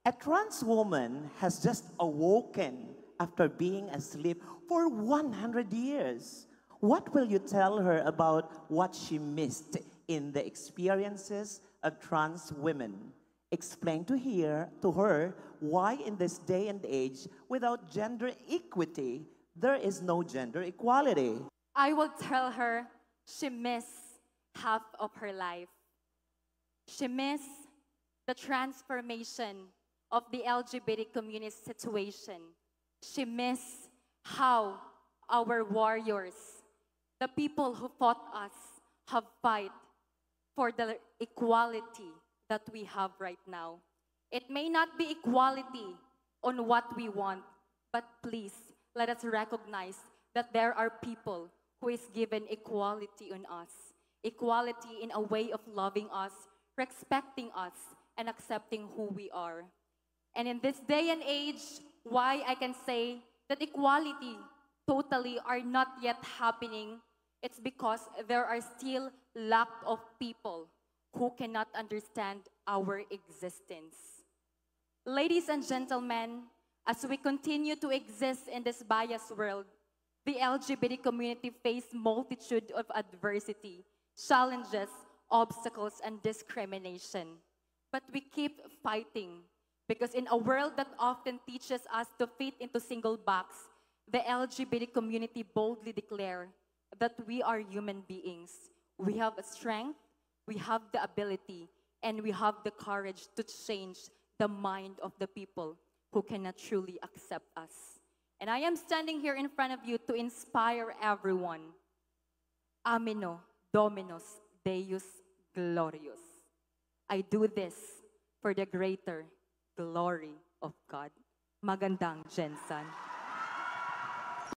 A trans woman has just awoken after being asleep for 100 years. What will you tell her about what she missed in the experiences of trans women? Explain to her why in this day and age, without gender equity, there is no gender equality. I will tell her she missed half of her life. She missed the transformation of the LGBT community situation. She missed how our warriors, the people who fought us, have fight for the equality that we have right now. It may not be equality on what we want, but please let us recognize that there are people who is given equality on us, equality in a way of loving us, respecting us, and accepting who we are. And in this day and age, why I can say that equality totally are not yet happening, it's because there are still lack of people who cannot understand our existence. Ladies and gentlemen, as we continue to exist in this biased world, the LGBT community face multitude of adversity, challenges, obstacles, and discrimination. But we keep fighting because in a world that often teaches us to fit into single box, the LGBT community boldly declare that we are human beings. We have a strength, we have the ability, and we have the courage to change the mind of the people who cannot truly accept us. And I am standing here in front of you to inspire everyone. Amino Dominus Deus Glorious. I do this for the greater glory of God. Magandang Jensen.